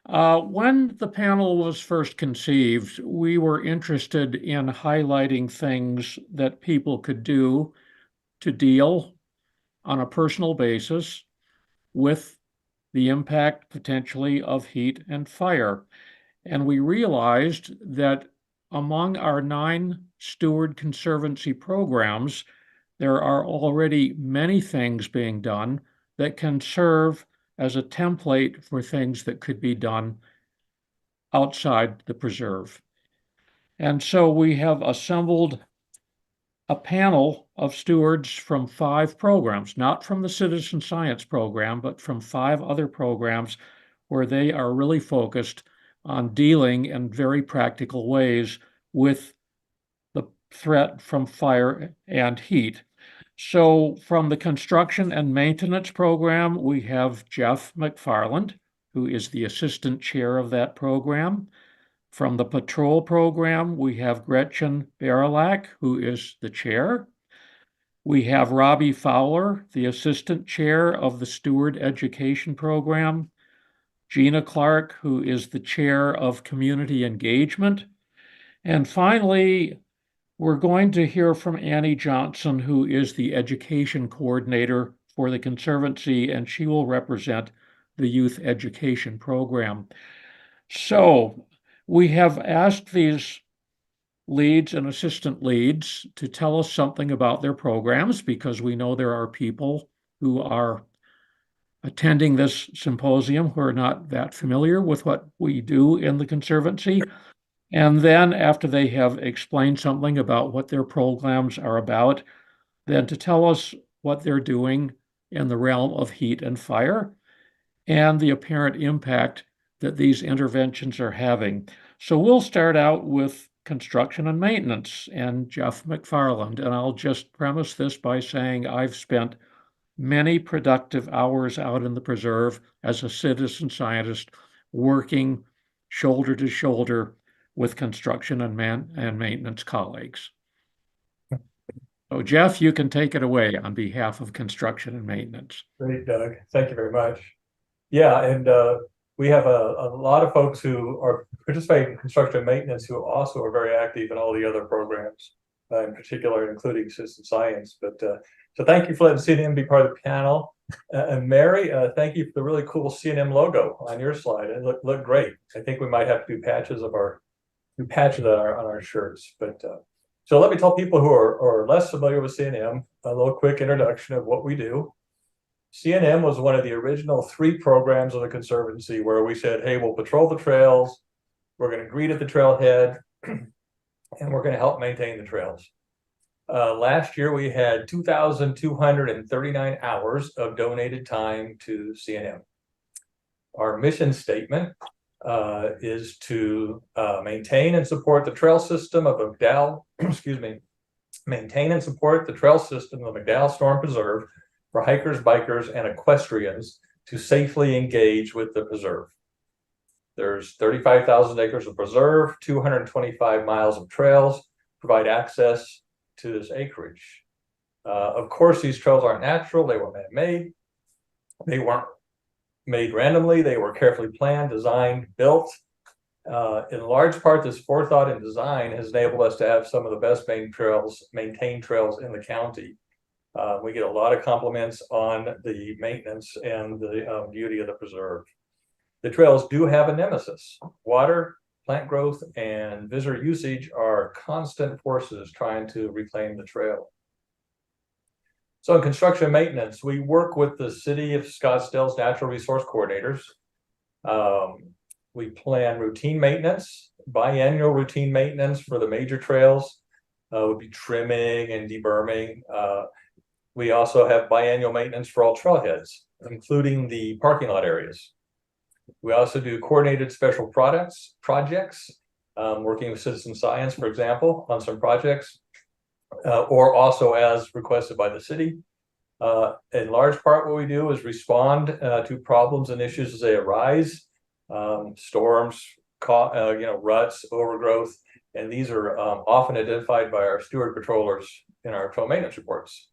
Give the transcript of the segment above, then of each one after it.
When the panel was first conceived, we were interested in highlighting things that people could do to deal on a personal basis with the impact potentially of heat and fire. And we realized that among our 9 Steward Conservancy programs, there are already many things being done that can serve as a template for things that could be done outside the preserve. And so we have assembled a panel of stewards from 5 programs, not from the citizen science program, but from 5 other programs where they are really focused on dealing in very practical ways with the threat from fire and heat. So from the construction and maintenance program, we have Jeff McFarland, who is the assistant chair of that program. From the patrol program, we have Gretchen Barilak, who is the chair. We have Robbie Fowler, the assistant chair of the Steward Education Program. Gina Clark, who is the chair of community engagement. And finally, we're going to hear from Annie Johnson, who is the education coordinator for the Conservancy, and she will represent the youth education program. So we have asked these leads and assistant leads to tell us something about their programs because we know there are people who are attending this symposium who are not that familiar with what we do in the Conservancy. And then after they have explained something about what their programs are about, then to tell us what they're doing in the realm of heat and fire and the apparent impact that these interventions are having. So we'll start out with construction and maintenance and Jeff McFarland. And I'll just premise this by saying I've spent many productive hours out in the preserve as a citizen scientist working shoulder to shoulder with construction and maintenance colleagues. So Jeff, you can take it away on behalf of construction and maintenance. Great, Doug. Thank you very much. Yeah, and we have a lot of folks who are participating in construction and maintenance who also are very active in all the other programs, in particular, including citizen science. But so thank you for letting CNM be part of the panel. And Mary, thank you for the really cool CNM logo on your slide. It looked great. I think we might have to do patches on our shirts. But so let me tell people who are less familiar with CNM a little quick introduction of what we do. CNM was one of the original 3 programs of the Conservancy where we said, hey, we'll patrol the trails, we're going to greet at the trailhead, and we're going to help maintain the trails. Last year, we had 2,239 hours of donated time to CNM. Our mission statement is to maintain and support the trail system of McDowell, maintain and support the trail system of McDowell Storm Preserve for hikers, bikers, and equestrians to safely engage with the preserve. There's 35,000 acres of preserve, 225 miles of trails, provide access to this acreage. Of course, these trails aren't natural, they were man-made. They weren't made randomly, they were carefully planned, designed, built. In large part, this forethought and design has enabled us to have some of the best maintained trails in the county. We get a lot of compliments on the maintenance and the beauty of the preserve. The trails do have a nemesis. Water, plant growth, and visitor usage are constant forces trying to reclaim the trail. So in construction and maintenance, we work with the City of Scottsdale's natural resource coordinators. We plan routine maintenance, biannual routine maintenance for the major trails, would be trimming and deberming. We also have biannual maintenance for all trailheads, including the parking lot areas. We also do coordinated special projects, working with citizen science, for example, on some projects, or also as requested by the city. In large part, what we do is respond to problems and issues as they arise, storms, ruts, overgrowth, and these are often identified by our steward patrollers in our trail maintenance reports.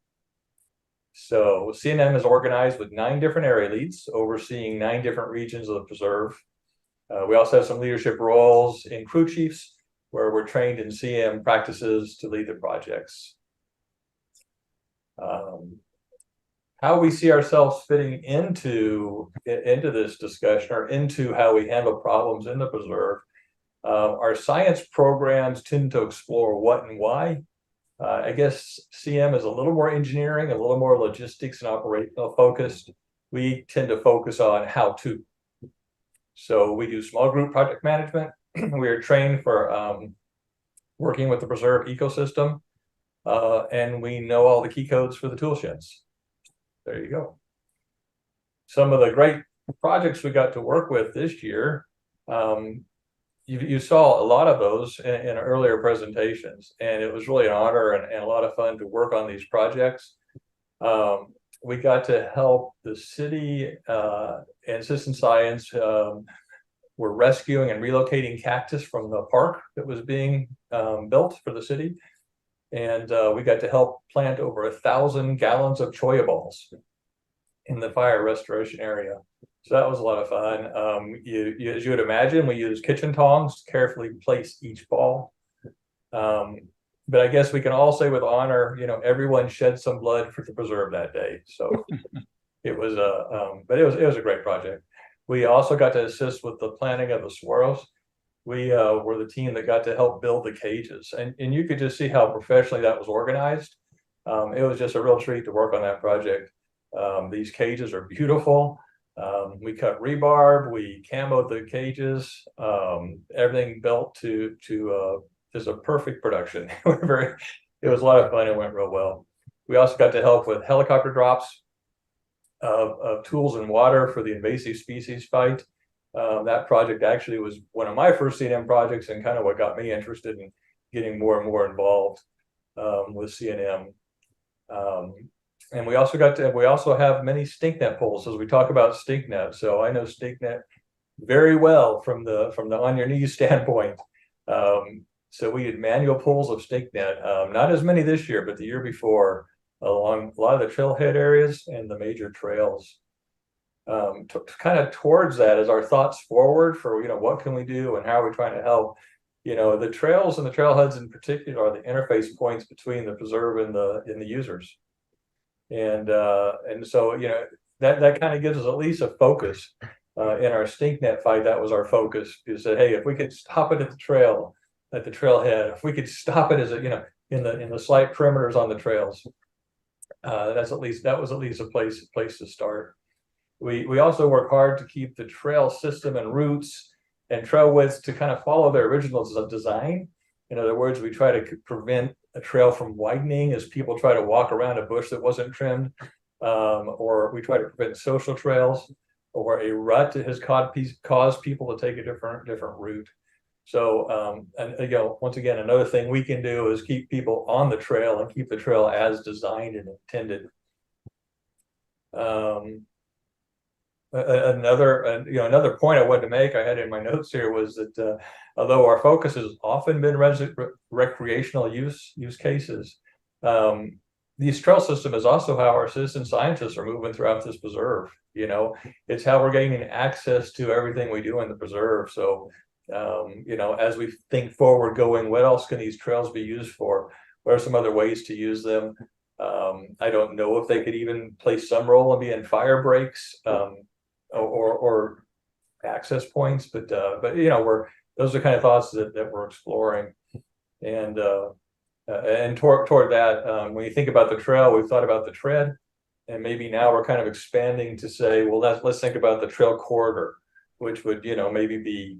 So CNM is organized with 9 different area leads overseeing 9 different regions of the preserve. We also have some leadership roles in crew chiefs, where we're trained in CM practices to lead the projects. How we see ourselves fitting into this discussion, or into how we handle problems in the preserve. Our science programs tend to explore what and why. I guess CM is a little more engineering, a little more logistics and operational focused. We tend to focus on how to. So we do small group project management. We are trained for working with the preserve ecosystem, and we know all the key codes for the tool sheds. There you go. Some of the great projects we got to work with this year, you saw a lot of those in earlier presentations, and it was really an honor and a lot of fun to work on these projects. We got to help the city and Citizen Science were rescuing and relocating cactus from the park that was being built for the city. And we got to help plant over 1,000 gallons of cholla balls in the fire restoration area. So that was a lot of fun. As you would imagine, we use kitchen tongs to carefully place each ball. But I guess we can all say with honor, everyone shed some blood for the preserve that day. So it was but it was a great project. We also got to assist with the planning of the saguaros. We were the team that got to help build the cages, and you could just see how professionally that was organized. It was just a real treat to work on that project. These cages are beautiful. We cut rebarb, we camoed the cages, everything built to just a perfect production. It was a lot of fun. It went real well. We also got to help with helicopter drops of tools and water for the invasive species fight. That project actually was one of my first CNM projects, and kind of what got me interested in getting more and more involved with CNM. And we also have many stink net poles as we talk about stink net. So I know stink net very well from the on your knees standpoint. So we did manual pulls of stink net, not as many this year, but the year before, along a lot of the trailhead areas and the major trails. Kind of towards that is our thoughts forward for what can we do and how are we trying to help. The trails and the trailheads in particular are the interface points between the preserve and the users. And so that kind of gives us at least a focus. In our stink net fight, that was our focus. We said, hey, if we could stop it at the trailhead, if we could stop it as in the slight perimeters on the trails, that was at least a place to start. We also work hard to keep the trail system and routes and trail widths to kind of follow their original design. In other words, we try to prevent a trail from widening as people try to walk around a bush that wasn't trimmed, or we try to prevent social trails, or a rut that has caused people to take a different route. So, and once again, another thing we can do is keep people on the trail and keep the trail as designed and intended. Another point I wanted to make, I had in my notes here, was that although our focus has often been recreational use cases, these trail system is also how our citizen scientists are moving throughout this preserve. It's how we're gaining access to everything we do in the preserve. So, as we think forward going, what else can these trails be used for? What are some other ways to use them? I don't know if they could even play some role in being fire breaks, or access points, but those are the kind of thoughts that we're exploring. And toward that, when you think about the trail, we've thought about the tread, and maybe now we're kind of expanding to say, well, let's think about the trail corridor, which would maybe be,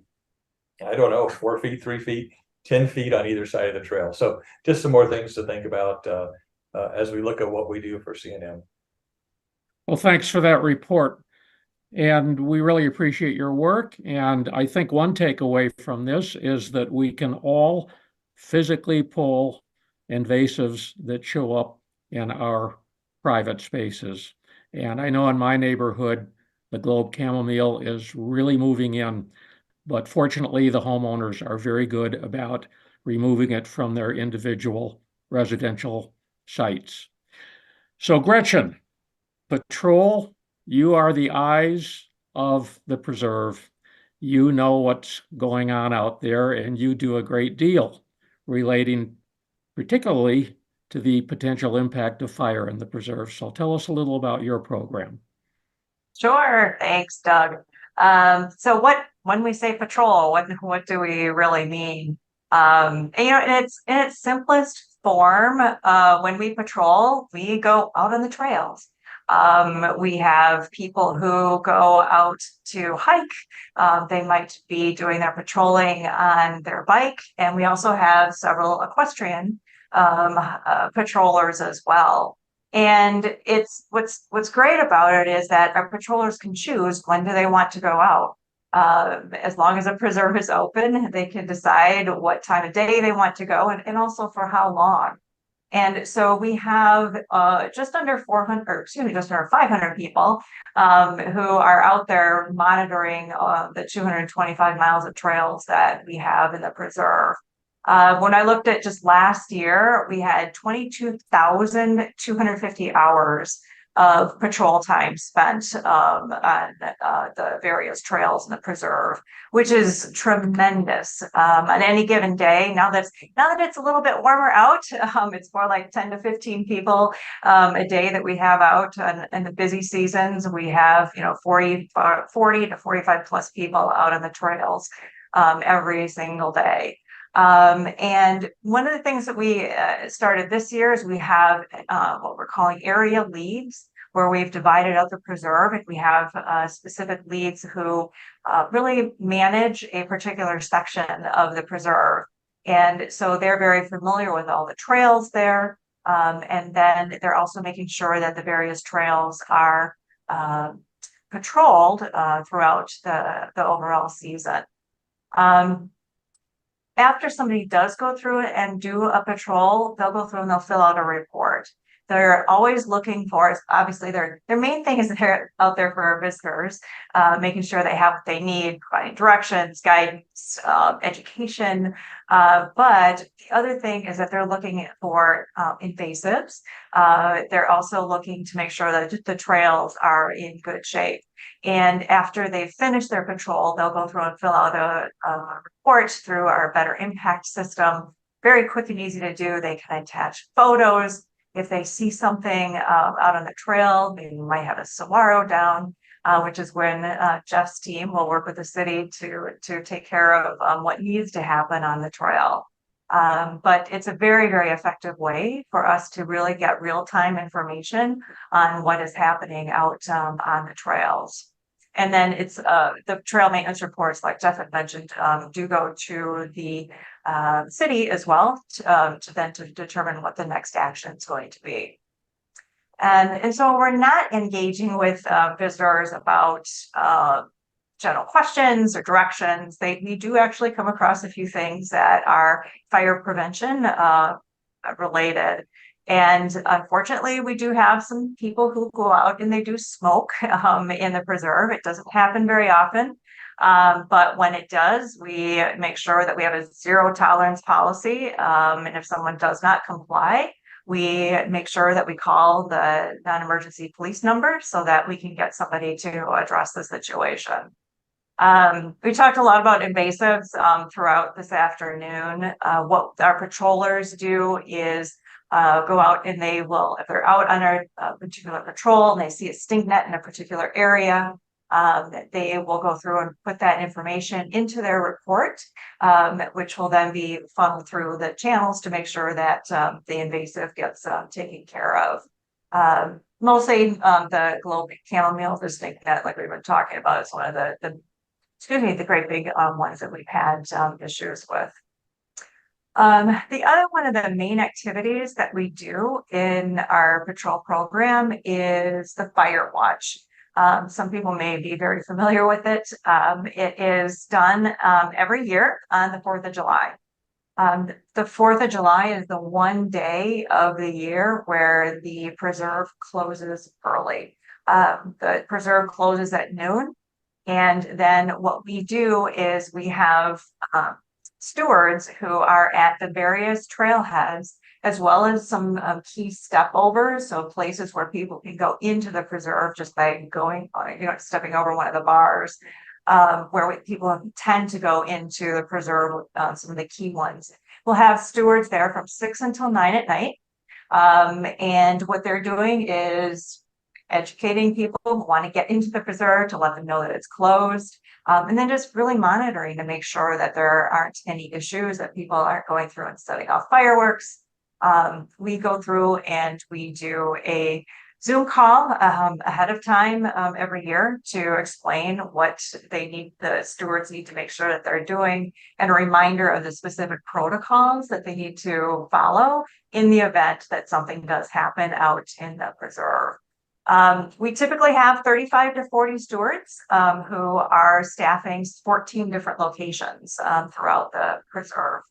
I don't know, 4 feet, 3 feet, 10 feet on either side of the trail. So just some more things to think about as we look at what we do for CNM. Well, thanks for that report. And we really appreciate your work. And I think one takeaway from this is that we can all physically pull invasives that show up in our private spaces. And I know in my neighborhood, the globe chamomile is really moving in, but fortunately, the homeowners are very good about removing it from their individual residential sites. So Gretchen, patrol, you are the eyes of the preserve. you know what's going on out there, and you do a great deal relating particularly to the potential impact of fire in the preserve. So tell us a little about your program. Sure, thanks, Doug. So when we say patrol, what do we really mean? And, in its simplest form, when we patrol, we go out on the trails. We have people who go out to hike. They might be doing their patrolling on their bike, and we also have several equestrian patrollers as well. And it's what's great about it is that our patrollers can choose when do they want to go out. As long as a preserve is open, they can decide what time of day they want to go and also for how long. And so we have just under 400, or excuse me, just under 500 people who are out there monitoring the 225 miles of trails that we have in the preserve. When I looked at just last year, we had 22,250 hours of patrol time spent on the various trails in the preserve, which is tremendous. On any given day, now that it's a little bit warmer out, it's more like 10 to 15 people a day that we have out. And in the busy seasons, we have 40 to 45 plus people out on the trails every single day. And one of the things that we started this year is we have what we're calling area leads, where we've divided up the preserve, and we have specific leads who really manage a particular section of the preserve. And so they're very familiar with all the trails there. And then they're also making sure that the various trails are patrolled throughout the overall season. After somebody does go through it and do a patrol, they'll go through and they'll fill out a report. They're always looking for, obviously their main thing is they're out there for our visitors, making sure they have what they need, providing directions, guidance, education. But the other thing is that they're looking for invasives. They're also looking to make sure that the trails are in good shape. And after they've finished their patrol, they'll go through and fill out a report through our Better Impact system. Very quick and easy to do. They can attach photos. If they see something out on the trail, maybe we might have a saguaro down, which is when Jeff's team will work with the city to take care of what needs to happen on the trail. But it's a very, very effective way for us to really get real-time information on what is happening out on the trails. And then it's the trail maintenance reports, like Jeff had mentioned, do go to the city as well to determine what the next action is going to be. And so we're not engaging with visitors about general questions or directions. We do actually come across a few things that are fire prevention related. And unfortunately, we do have some people who go out and they do smoke in the preserve. It doesn't happen very often. But when it does, we make sure that we have a zero tolerance policy. And if someone does not comply, we make sure that we call the non-emergency police number so that we can get somebody to address the situation. We talked a lot about invasives throughout this afternoon. What our patrollers do is go out and they will, if they're out on a particular patrol and they see a stink net in a particular area, they will go through and put that information into their report, which will then be funneled through the channels to make sure that the invasive gets taken care of. Mostly the globe chamomile, the stink net, like we've been talking about, is one of the great big ones that we've had issues with. The other one of the main activities that we do in our patrol program is the fire watch. Some people may be very familiar with it. It is done every year on the 4th of July. The 4th of July is the one day of the year where the preserve closes early. The preserve closes at noon. And then what we do is we have stewards who are at the various trailheads, as well as some key stepovers, so places where people can go into the preserve just by going, stepping over one of the bars. people tend to go into the preserve, some of the key ones. We'll have stewards there from 6 until 9 at night. And what they're doing is educating people who want to get into the preserve to let them know that it's closed. And then just really monitoring to make sure that there aren't any issues, that people aren't going through and setting off fireworks. We go through and we do a Zoom call ahead of time every year to explain what the stewards need to make sure that they're doing, and a reminder of the specific protocols that they need to follow in the event that something does happen out in the preserve. We typically have 35 to 40 stewards who are staffing 14 different locations throughout the preserve.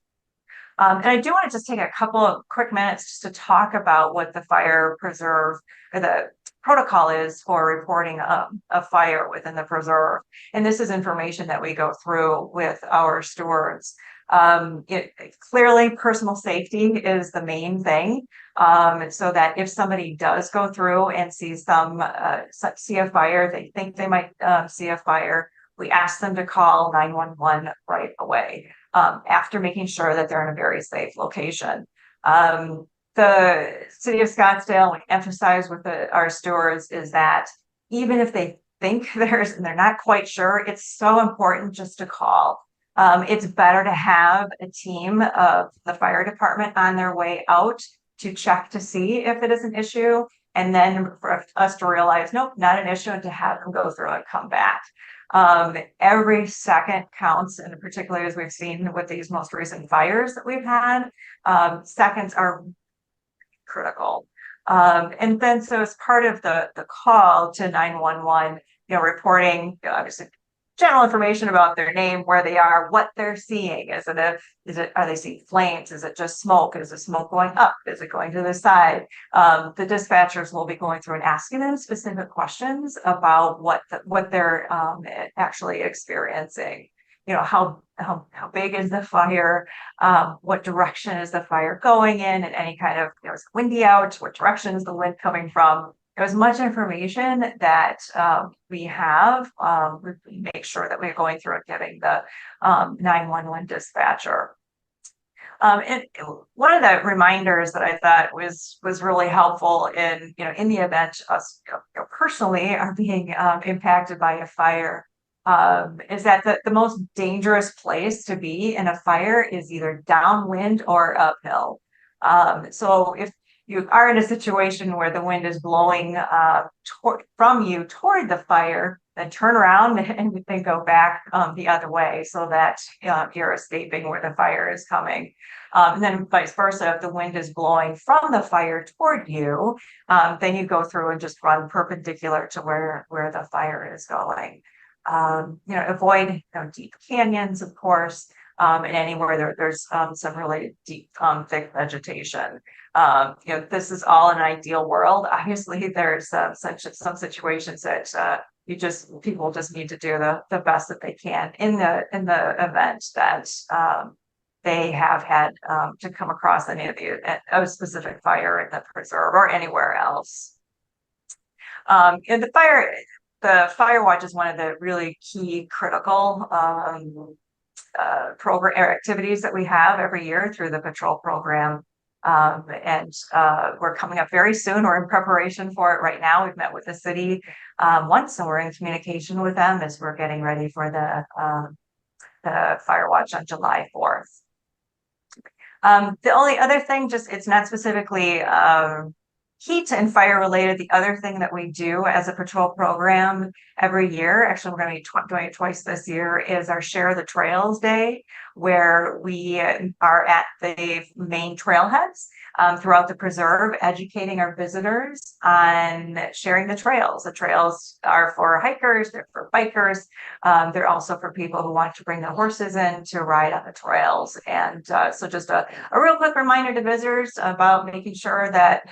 And I do want to just take a couple of quick minutes just to talk about what the fire preserve or the protocol is for reporting a fire within the preserve. And this is information that we go through with our stewards. Clearly, personal safety is the main thing. So that if somebody does go through and see a fire, they think they might see a fire, we ask them to call 911 right away, after making sure that they're in a very safe location. The city of Scottsdale, we emphasize with our stewards, is that even if they think they're not quite sure, it's so important just to call. It's better to have a team of the fire department on their way out to check to see if it is an issue, and then for us to realize, nope, not an issue, and to have them go through and come back. Every second counts, and particularly as we've seen with these most recent fires that we've had, seconds are critical. And then so as part of the call to 911, reporting, obviously, general information about their name, where they are, what they're seeing. Are they seeing flames? Is it just smoke? Is the smoke going up? Is it going to the side? The dispatchers will be going through and asking them specific questions about what they're actually experiencing. How big is the fire? What direction is the fire going in? And any kind of, is it windy out? What direction is the wind coming from? As much information that we have, we make sure that we're going through and giving the 911 dispatcher. And one of the reminders that I thought was really helpful in the event us personally are being impacted by a fire, is that the most dangerous place to be in a fire is either downwind or uphill. So if you are in a situation where the wind is blowing from you toward the fire, then turn around and then go back the other way, so that you're escaping where the fire is coming. And then vice versa, if the wind is blowing from the fire toward you, then you go through and just run perpendicular to where the fire is going. Avoid deep canyons, of course, and anywhere there's some really deep, thick vegetation. This is all an ideal world. Obviously, there's some situations that people just need to do the best that they can in the event that they have had to come across a specific fire in the preserve or anywhere else. And the fire watch is one of the really key critical program activities that we have every year through the patrol program. And we're coming up very soon. We're in preparation for it right now. We've met with the city once, and we're in communication with them as we're getting ready for the fire watch on July 4th. The only other thing, it's not specifically heat and fire related. The other thing that we do as a patrol program every year, actually we're going to be doing it twice this year, is our Share the Trails Day, where we are at the main trailheads throughout the preserve, educating our visitors on sharing the trails. The trails are for hikers, they're for bikers, they're also for people who want to bring their horses in to ride on the trails. And so just a real quick reminder to visitors about making sure that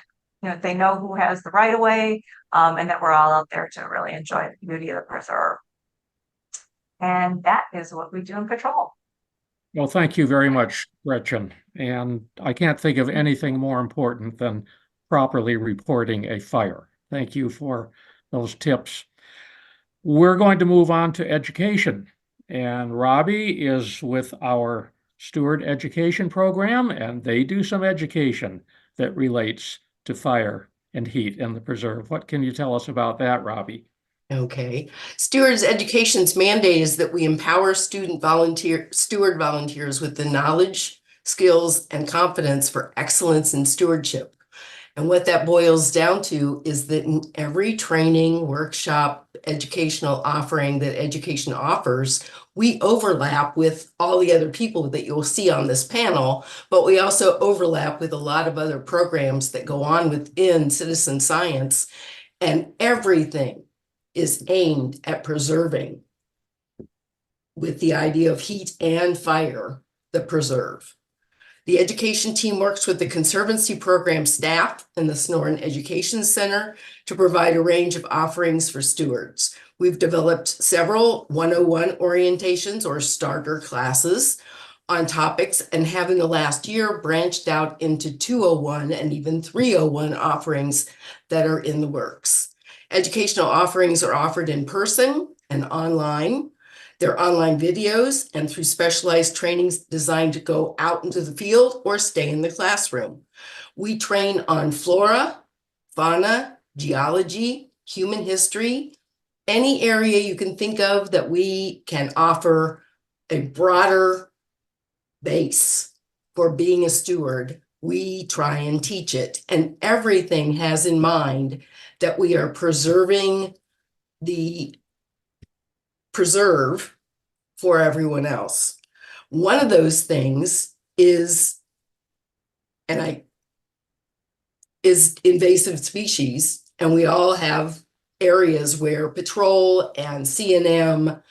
they know who has the right of way, and that we're all out there to really enjoy the beauty of the preserve. And that is what we do in patrol. Well, thank you very much, Gretchen. And I can't think of anything more important than properly reporting a fire. Thank you for those tips. We're going to move on to education. And Robbie is with our Steward Education Program, and they do some education that relates to fire and heat in the preserve. What can you tell us about that, Robbie? Okay. Stewards Education's mandate is that we empower steward volunteers with the knowledge, skills, and confidence for excellence in stewardship. And what that boils down to is that in every training, workshop, educational offering that education offers, we overlap with all the other people that you'll see on this panel, but we also overlap with a lot of other programs that go on within citizen science, and everything is aimed at preserving with the idea of heat and fire, the preserve. The education team works with the Conservancy Program staff and the Sonoran Education Center to provide a range of offerings for stewards. We've developed several 101 orientations or starter classes on topics, and have in the last year branched out into 201 and even 301 offerings that are in the works. Educational offerings are offered in person and online. They're online videos and through specialized trainings designed to go out into the field or stay in the classroom. We train on flora, fauna, geology, human history, any area you can think of that we can offer a broader base for being a steward. We try and teach it, and everything has in mind that we are preserving the preserve for everyone else. One of those things is invasive species, and we all have areas where patrol and CNM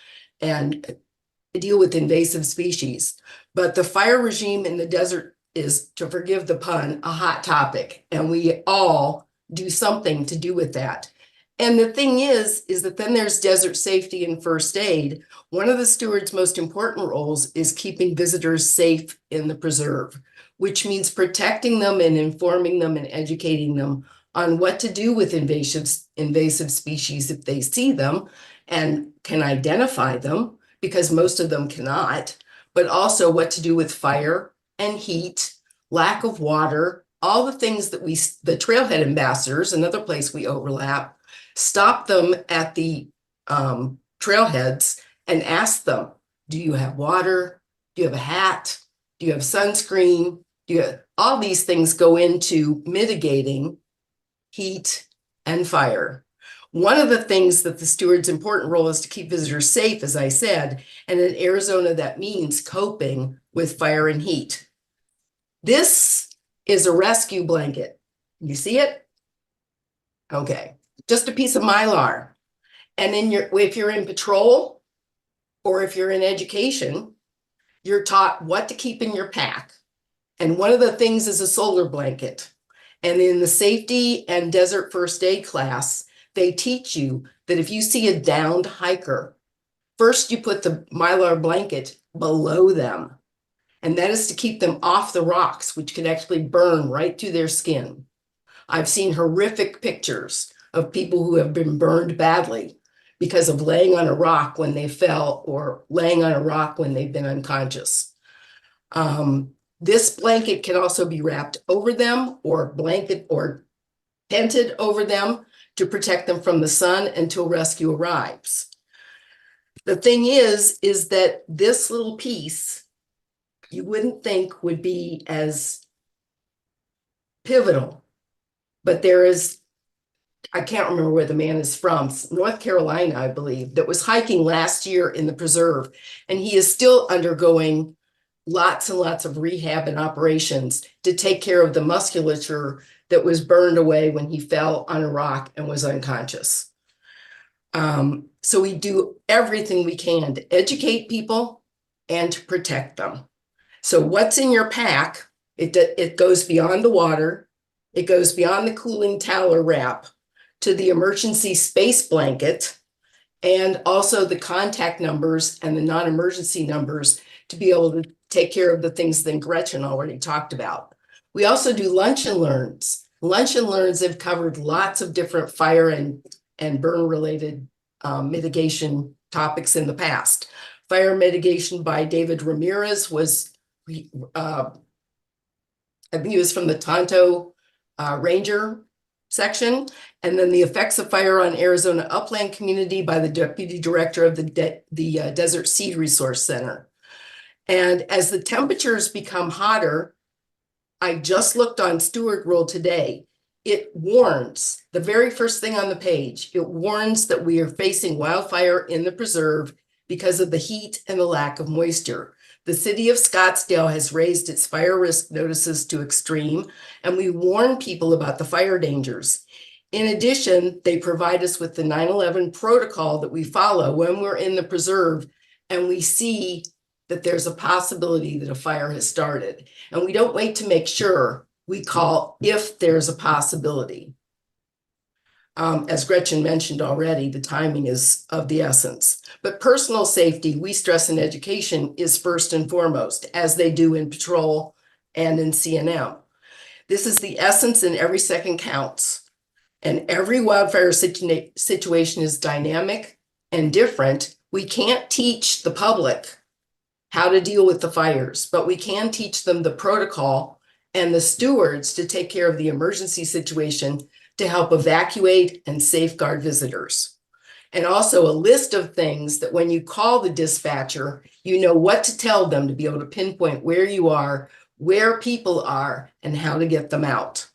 and deal with invasive species. But the fire regime in the desert is, to forgive the pun, a hot topic, and we all do something to do with that. And the thing is that then there's desert safety and first aid. One of the steward's most important roles is keeping visitors safe in the preserve, which means protecting them and informing them and educating them on what to do with invasive species if they see them and can identify them, because most of them cannot, but also what to do with fire and heat, lack of water, all the things that the trailhead ambassadors, another place we overlap, stop them at the trailheads and ask them, do you have water? Do you have a hat? Do you have sunscreen? All these things go into mitigating heat and fire. One of the things that the steward's important role is to keep visitors safe, as I said, and in Arizona, that means coping with fire and heat. This is a rescue blanket. You see it? Okay. Just a piece of Mylar. And if you're in patrol or if you're in education, you're taught what to keep in your pack. And one of the things is a solar blanket. And in the safety and desert first aid class, they teach you that if you see a downed hiker, first you put the Mylar blanket below them. And that is to keep them off the rocks, which can actually burn right through their skin. I've seen horrific pictures of people who have been burned badly because of laying on a rock when they fell or laying on a rock when they've been unconscious. This blanket can also be wrapped over them or tented over them to protect them from the sun until rescue arrives. The thing is that this little piece you wouldn't think would be as pivotal, but there is, I can't remember where the man is from, North Carolina, I believe, that was hiking last year in the preserve, and he is still undergoing lots and lots of rehab and operations to take care of the musculature that was burned away when he fell on a rock and was unconscious. So we do everything we can to educate people and to protect them. So what's in your pack, it goes beyond the water, it goes beyond the cooling towel or wrap to the emergency space blanket, and also the contact numbers and the non-emergency numbers to be able to take care of the things that Gretchen already talked about. We also do lunch and learns. Lunch and learns have covered lots of different fire and burn related mitigation topics in the past. Fire mitigation by David Ramirez was, I think he was from the Tonto Ranger section. And then the effects of fire on Arizona upland community by the deputy director of the Desert Seed Resource Center. And as the temperatures become hotter, I just looked on Stewart World today. It warns, the very first thing on the page, it warns that we are facing wildfire in the preserve because of the heat and the lack of moisture. The city of Scottsdale has raised its fire risk notices to extreme, and we warn people about the fire dangers. In addition, they provide us with the 9/11 protocol that we follow when we're in the preserve and we see that there's a possibility that a fire has started. And we don't wait to make sure, we call if there's a possibility. As Gretchen mentioned already, the timing is of the essence. But personal safety, we stress in education, is first and foremost, as they do in patrol and in CNM. This is the essence, and every second counts. And every wildfire situation is dynamic and different. We can't teach the public how to deal with the fires, but we can teach them the protocol and the stewards to take care of the emergency situation to help evacuate and safeguard visitors. And also a list of things that when you call the dispatcher, you know what to tell them to be able to pinpoint where you are, where people are, and how to get them out.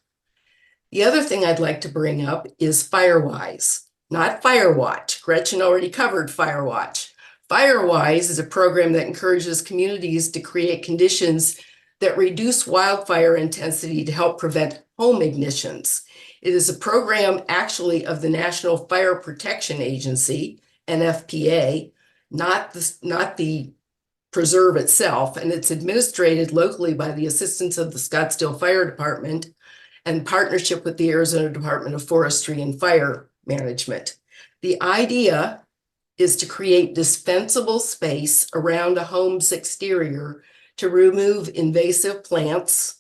The other thing I'd like to bring up is Firewise, not Firewatch. Gretchen already covered Firewatch. Firewise is a program that encourages communities to create conditions that reduce wildfire intensity to help prevent home ignitions. It is a program actually of the National Fire Protection Agency, NFPA, not the preserve itself, and it's administered locally by the assistance of the Scottsdale Fire Department and partnership with the Arizona Department of Forestry and Fire Management. The idea is to create dispensable space around a home's exterior to remove invasive plants,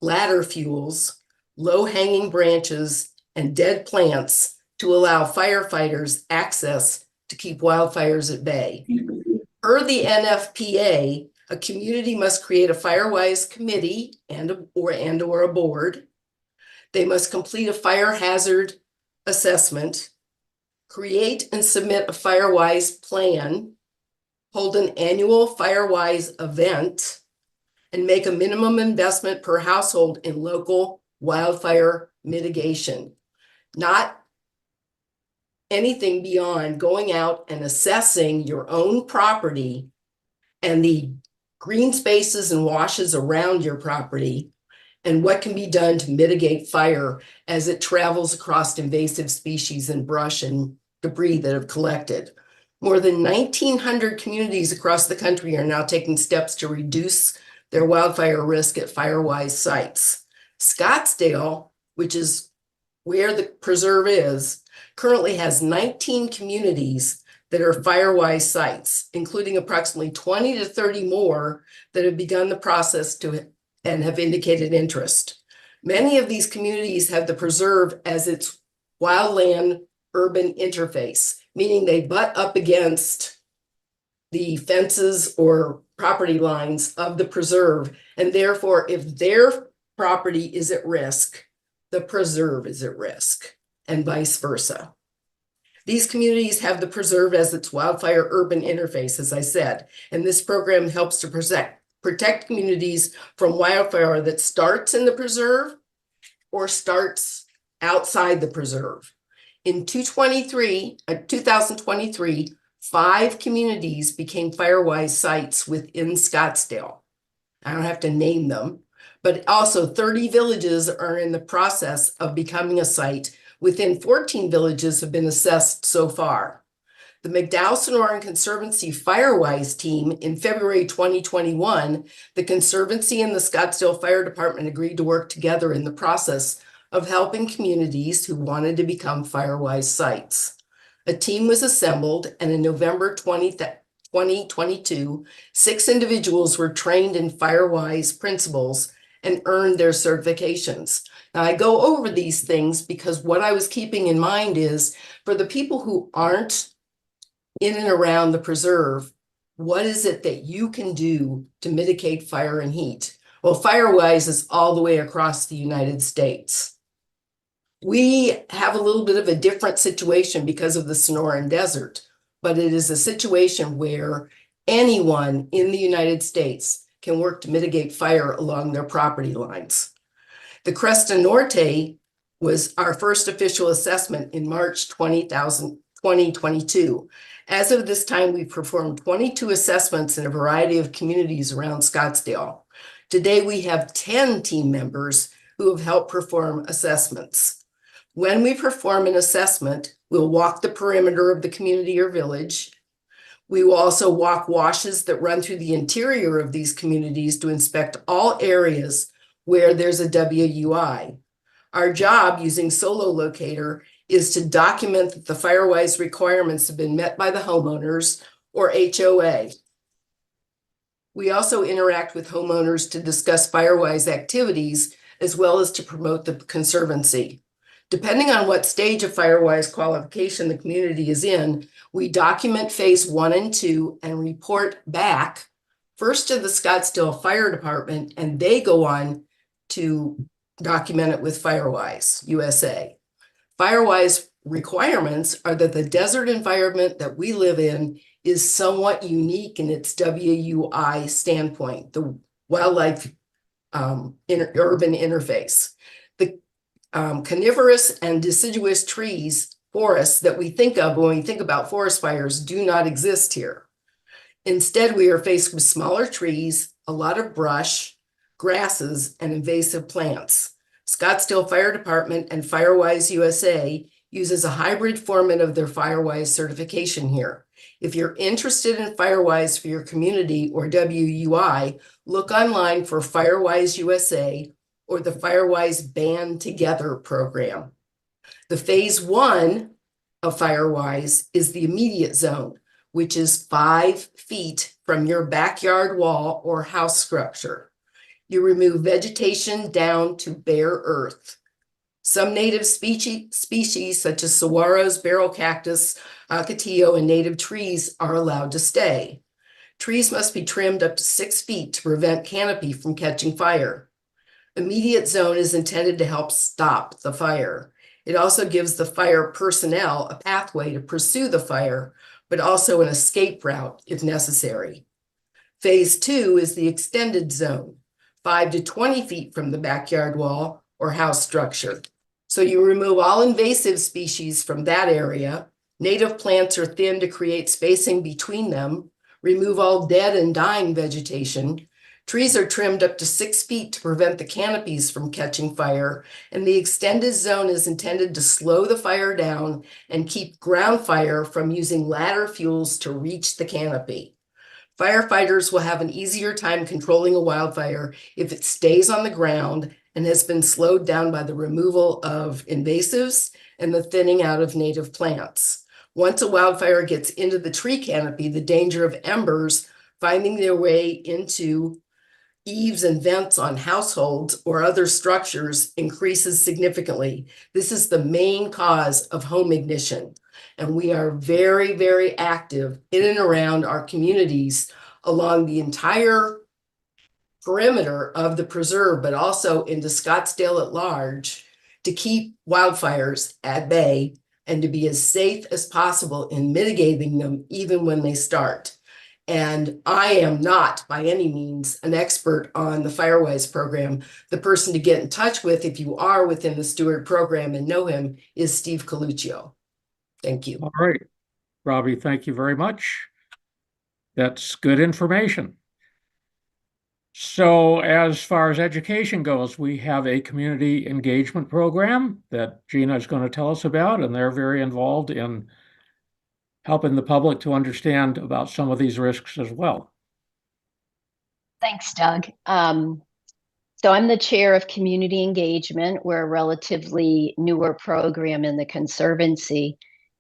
ladder fuels, low-hanging branches, and dead plants to allow firefighters access to keep wildfires at bay. Per the NFPA, a community must create a Firewise committee or a board. They must complete a fire hazard assessment, create and submit a Firewise plan, hold an annual Firewise event, and make a minimum investment per household in local wildfire mitigation. Not anything beyond going out and assessing your own property and the green spaces and washes around your property and what can be done to mitigate fire as it travels across invasive species and brush and debris that have collected. More than 1,900 communities across the country are now taking steps to reduce their wildfire risk at Firewise sites. Scottsdale, which is where the preserve is, currently has 19 communities that are Firewise sites, including approximately 20 to 30 more that have begun the process and have indicated interest. Many of these communities have the preserve as its wildland urban interface, meaning they butt up against the fences or property lines of the preserve. And therefore, if their property is at risk, the preserve is at risk, and vice versa. These communities have the preserve as its wildfire urban interface, as I said, and this program helps to protect communities from wildfire that starts in the preserve or starts outside the preserve. In 2023, 5 communities became Firewise sites within Scottsdale. I don't have to name them, but also 30 villages are in the process of becoming a site. Within 14 villages have been assessed so far. The McDowell-Sonoran Conservancy Firewise team in February 2021, the Conservancy and the Scottsdale Fire Department agreed to work together in the process of helping communities who wanted to become Firewise sites. A team was assembled, and in November 2022, 6 individuals were trained in Firewise principles and earned their certifications. Now, I go over these things because what I was keeping in mind is for the people who aren't in and around the preserve, what is it that you can do to mitigate fire and heat? Well, FireWise is all the way across the United States. We have a little bit of a different situation because of the Sonoran Desert, but it is a situation where anyone in the United States can work to mitigate fire along their property lines. The Cresta Norte was our first official assessment in March 2022. As of this time, we performed 22 assessments in a variety of communities around Scottsdale. Today, we have 10 team members who have helped perform assessments. When we perform an assessment, we'll walk the perimeter of the community or village. We will also walk washes that run through the interior of these communities to inspect all areas where there's a WUI. Our job using Solo Locator is to document that the FireWise requirements have been met by the homeowners or HOA. We also interact with homeowners to discuss FireWise activities as well as to promote the Conservancy. Depending on what stage of FireWise qualification the community is in, we document phase 1 and 2 and report back first to the Scottsdale Fire Department, and they go on to document it with FireWise USA. FireWise requirements are that the desert environment that we live in is somewhat unique in its WUI standpoint, the wildlife urban interface. The coniferous and deciduous trees, forests that we think of when we think about forest fires do not exist here. Instead, we are faced with smaller trees, a lot of brush, grasses, and invasive plants. Scottsdale Fire Department and FireWise USA uses a hybrid format of their FireWise certification here. If you're interested in FireWise for your community or WUI, look online for FireWise USA or the FireWise Band Together program. The phase 1 of FireWise is the immediate zone, which is 5 feet from your backyard wall or house structure. You remove vegetation down to bare earth. Some native species such as saguaros, barrel cactus, ocotillo, and native trees are allowed to stay. Trees must be trimmed up to 6 feet to prevent canopy from catching fire. Immediate zone is intended to help stop the fire. It also gives the fire personnel a pathway to pursue the fire, but also an escape route if necessary. Phase 2 is the extended zone, 5 to 20 feet from the backyard wall or house structure. So you remove all invasive species from that area. Native plants are thinned to create spacing between them. Remove all dead and dying vegetation. Trees are trimmed up to 6 feet to prevent the canopies from catching fire, and the extended zone is intended to slow the fire down and keep ground fire from using ladder fuels to reach the canopy. Firefighters will have an easier time controlling a wildfire if it stays on the ground and has been slowed down by the removal of invasives and the thinning out of native plants. Once a wildfire gets into the tree canopy, the danger of embers finding their way into eaves and vents on households or other structures increases significantly. This is the main cause of home ignition. And we are very, very active in and around our communities along the entire perimeter of the preserve, but also into Scottsdale at large to keep wildfires at bay and to be as safe as possible in mitigating them even when they start. And I am not by any means an expert on the FireWise program. The person to get in touch with, if you are within the Steward program and know him, is Steve Coluccio. Thank you. All right, Robbie, thank you very much. That's good information. So as far as education goes, we have a community engagement program that Gina is going to tell us about, and they're very involved in helping the public to understand about some of these risks as well. Thanks, Doug. So I'm the chair of community engagement. We're a relatively newer program in the Conservancy.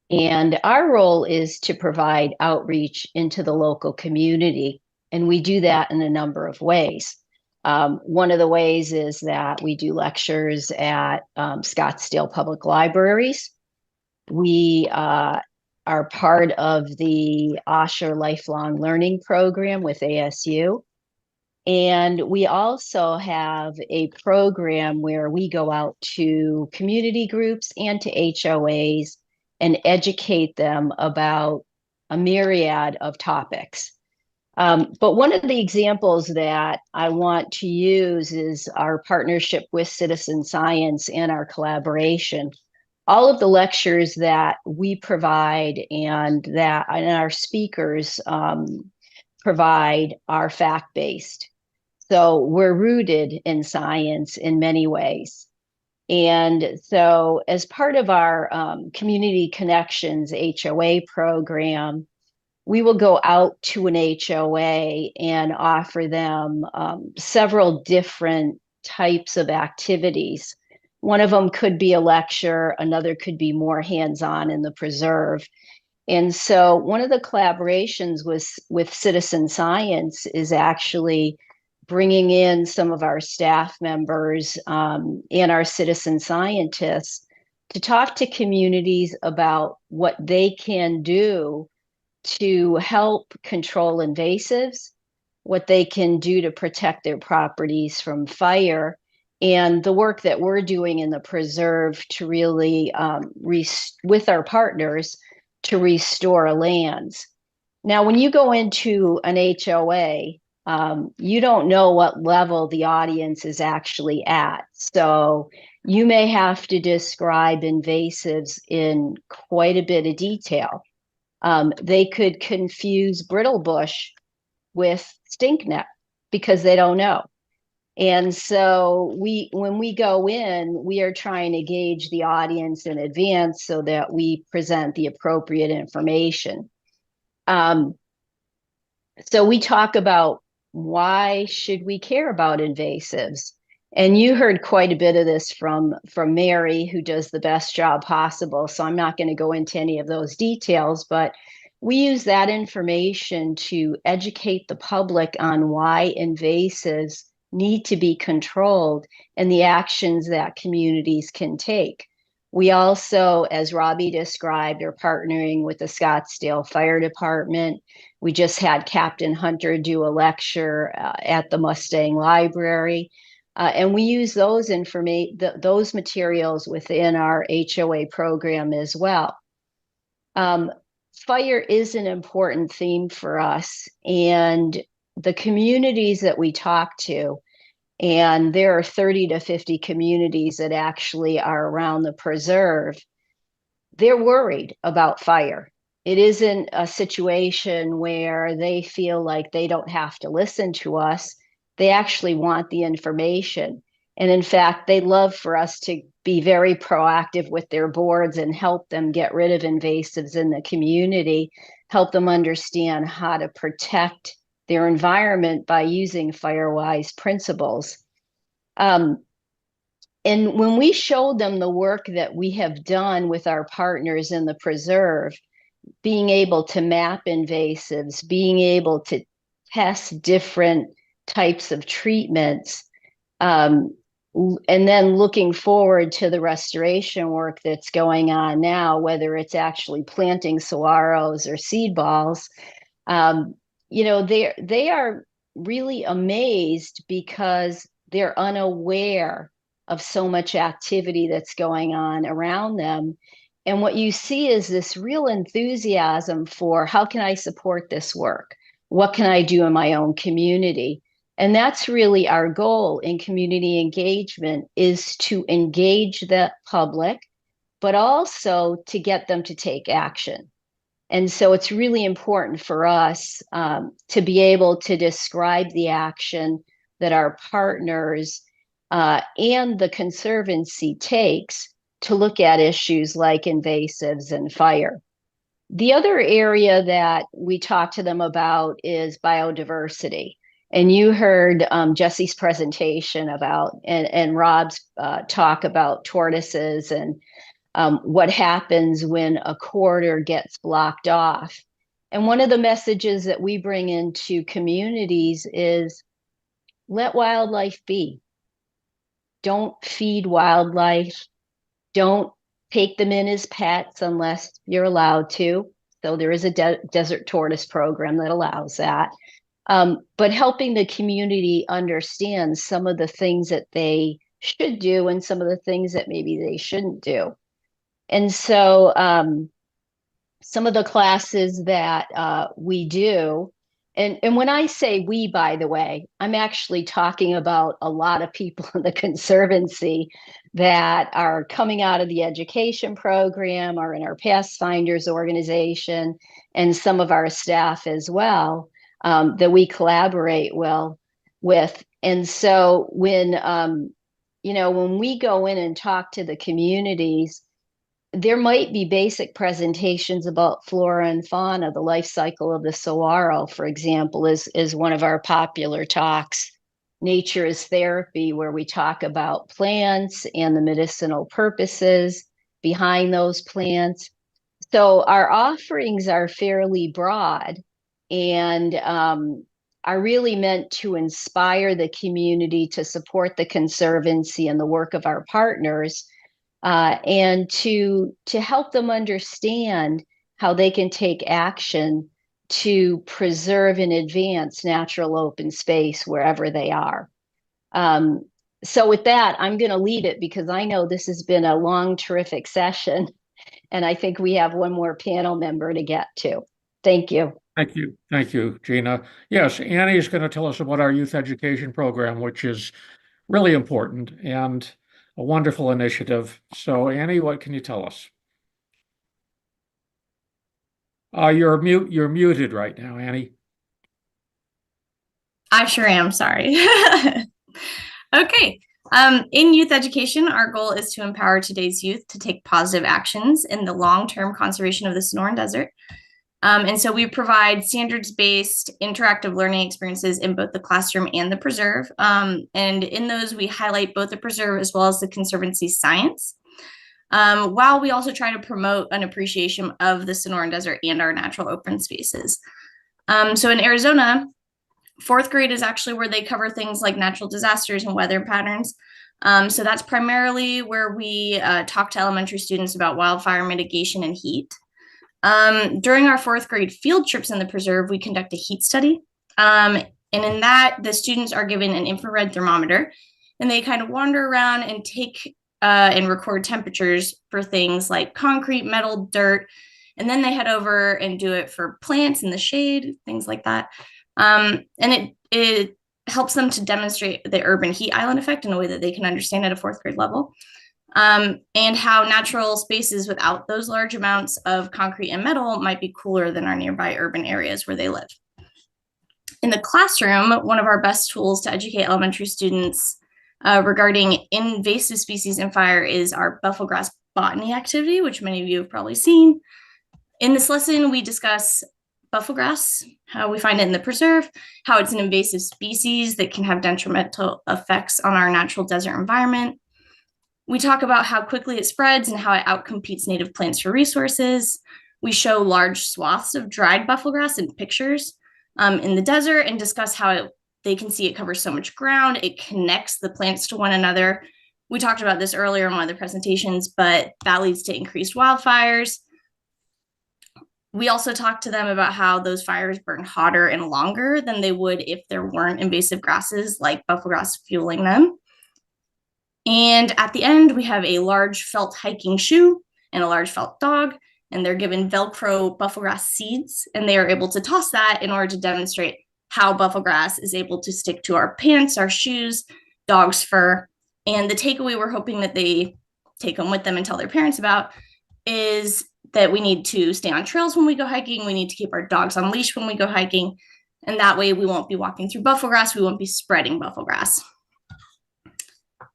And our role is to provide outreach into the local community. And we do that in a number of ways. One of the ways is that we do lectures at Scottsdale Public Libraries. We are part of the Osher Lifelong Learning Program with ASU. And we also have a program where we go out to community groups and to HOAs and educate them about a myriad of topics. But one of the examples that I want to use is our partnership with Citizen Science and our collaboration. All of the lectures that we provide and our speakers provide are fact-based. So we're rooted in science in many ways. And so as part of our Community Connections HOA program, we will go out to an HOA and offer them several different types of activities. One of them could be a lecture, another could be more hands-on in the preserve. And so one of the collaborations with Citizen Science is actually bringing in some of our staff members and our citizen scientists to talk to communities about what they can do to help control invasives, what they can do to protect their properties from fire, and the work that we're doing in the preserve to really, with our partners, to restore lands. Now, when you go into an HOA, you don't know what level the audience is actually at. So you may have to describe invasives in quite a bit of detail. They could confuse brittlebush with stinkneck because they don't know. And so when we go in, we are trying to gauge the audience in advance so that we present the appropriate information. So we talk about why should we care about invasives? And you heard quite a bit of this from Mary, who does the best job possible. So I'm not going to go into any of those details, but we use that information to educate the public on why invasives need to be controlled and the actions that communities can take. We also, as Robbie described, are partnering with the Scottsdale Fire Department. We just had Captain Hunter do a lecture at the Mustang Library. And we use those materials within our HOA program as well. Fire is an important theme for us, and the communities that we talk to, and there are 30 to 50 communities that actually are around the preserve, they're worried about fire. It isn't a situation where they feel like they don't have to listen to us. They actually want the information. And in fact, they love for us to be very proactive with their boards and help them get rid of invasives in the community, help them understand how to protect their environment by using FireWise principles. And when we showed them the work that we have done with our partners in the preserve, being able to map invasives, being able to test different types of treatments, and then looking forward to the restoration work that's going on now, whether it's actually planting saguaros or seed balls, they are really amazed because they're unaware of so much activity that's going on around them. And what you see is this real enthusiasm for how can I support this work? What can I do in my own community? And that's really our goal in community engagement, is to engage the public, but also to get them to take action. And so it's really important for us to be able to describe the action that our partners and the Conservancy takes to look at issues like invasives and fire. The other area that we talk to them about is biodiversity. And you heard Jesse's presentation about, and Rob's talk about tortoises and what happens when a corridor gets blocked off. And one of the messages that we bring into communities is let wildlife be. Don't feed wildlife. Don't take them in as pets unless you're allowed to. So there is a desert tortoise program that allows that. But helping the community understand some of the things that they should do and some of the things that maybe they shouldn't do. And so some of the classes that we do, and when I say we, by the way, I'm actually talking about a lot of people in the Conservancy that are coming out of the education program or in our Pathfinders organization, and some of our staff as well, that we collaborate well with. And so when when we go in and talk to the communities, there might be basic presentations about flora and fauna. The life cycle of the saguaro, for example, is one of our popular talks. Nature is Therapy, where we talk about plants and the medicinal purposes behind those plants. So our offerings are fairly broad and are really meant to inspire the community to support the Conservancy and the work of our partners, and to help them understand how they can take action to preserve and advance natural open space wherever they are. So with that, I'm going to leave it because I know this has been a long, terrific session, and I think we have one more panel member to get to. Thank you. Thank you. Thank you, Gina. Yes, Annie is going to tell us about our youth education program, which is really important and a wonderful initiative. So Annie, what can you tell us? You're muted right now, Annie. I sure am, sorry. Okay. In youth education, our goal is to empower today's youth to take positive actions in the long-term conservation of the Sonoran Desert. And so we provide standards-based interactive learning experiences in both the classroom and the preserve. And in those, we highlight both the preserve as well as the Conservancy science, while we also try to promote an appreciation of the Sonoran Desert and our natural open spaces. So in Arizona, fourth grade is actually where they cover things like natural disasters and weather patterns. So that's primarily where we talk to elementary students about wildfire mitigation and heat. During our fourth grade field trips in the preserve, we conduct a heat study. And in that, the students are given an infrared thermometer, and they kind of wander around and take and record temperatures for things like concrete, metal, dirt. And then they head over and do it for plants in the shade, things like that. And it helps them to demonstrate the urban heat island effect in a way that they can understand at a fourth grade level. And how natural spaces without those large amounts of concrete and metal might be cooler than our nearby urban areas where they live. In the classroom, one of our best tools to educate elementary students regarding invasive species in fire is our buffalo grass botany activity, which many of you have probably seen. In this lesson, we discuss buffalo grass, how we find it in the preserve, how it's an invasive species that can have detrimental effects on our natural desert environment. We talk about how quickly it spreads and how it outcompetes native plants for resources. We show large swaths of dried buffalo grass in pictures in the desert and discuss how they can see it covers so much ground. It connects the plants to one another. We talked about this earlier in one of the presentations, but that leads to increased wildfires. We also talked to them about how those fires burn hotter and longer than they would if there weren't invasive grasses like buffalo grass fueling them. And at the end, we have a large felt hiking shoe and a large felt dog, and they're given Velcro buffalo grass seeds, and they are able to toss that in order to demonstrate how buffalo grass is able to stick to our pants, our shoes, dog's fur. And the takeaway we're hoping that they take home with them and tell their parents about is that we need to stay on trails when we go hiking. We need to keep our dogs on leash when we go hiking. And that way we won't be walking through buffalo grass. We won't be spreading buffalo grass.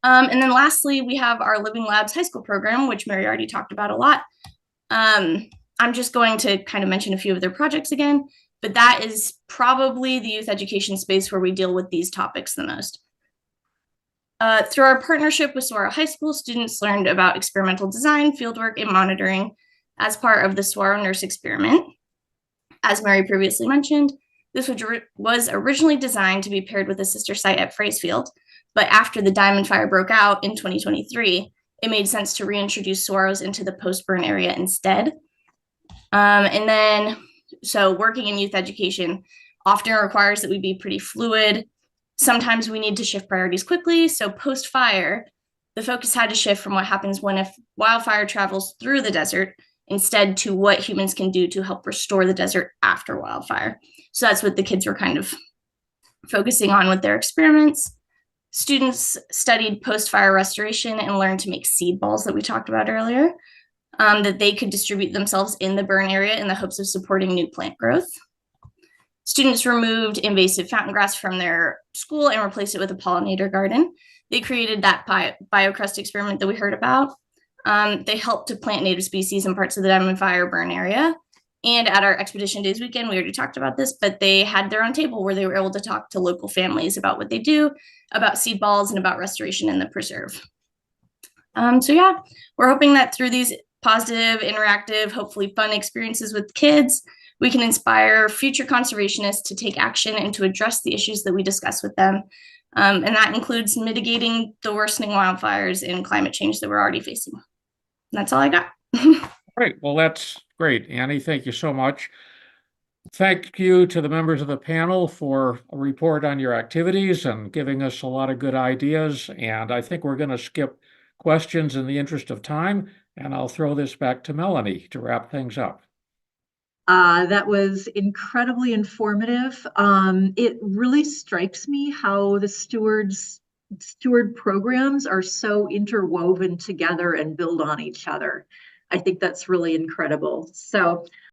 And then lastly, we have our Living Labs high school program, which Mary already talked about a lot. I'm just going to kind of mention a few of their projects again, but that is probably the youth education space where we deal with these topics the most. Through our partnership with Saguaro High School, students learned about experimental design, fieldwork, and monitoring as part of the Saguaro Nurse Experiment. As Mary previously mentioned, This was originally designed to be paired with a sister site at Fraysfield, but after the Diamond Fire broke out in 2023, it made sense to reintroduce Saguaros into the post-burn area instead. And then, so working in youth education often requires that we be pretty fluid. Sometimes we need to shift priorities quickly. So post-fire, the focus had to shift from what happens when a wildfire travels through the desert instead to what humans can do to help restore the desert after wildfire. So that's what the kids were kind of focusing on with their experiments. Students studied post-fire restoration and learned to make seed balls that we talked about earlier, that they could distribute themselves in the burn area in the hopes of supporting new plant growth. Students removed invasive fountain grass from their school and replaced it with a pollinator garden. They created that biocrust experiment that we heard about. They helped to plant native species in parts of the Diamond Fire burn area. And at our Expedition Days weekend, we already talked about this, but they had their own table where they were able to talk to local families about what they do, about seed balls, and about restoration in the preserve. So yeah, we're hoping that through these positive, interactive, hopefully fun experiences with kids, we can inspire future conservationists to take action and to address the issues that we discuss with them. And that includes mitigating the worsening wildfires and climate change that we're already facing. And that's all I got. Great. Well, that's great. Annie, thank you so much. Thank you to the members of the panel for a report on your activities and giving us a lot of good ideas. And I think we're going to skip questions in the interest of time, and I'll throw this back to Melanie to wrap things up. That was incredibly informative. It really strikes me how the steward programs are so interwoven together and build on each other. I think that's really incredible. So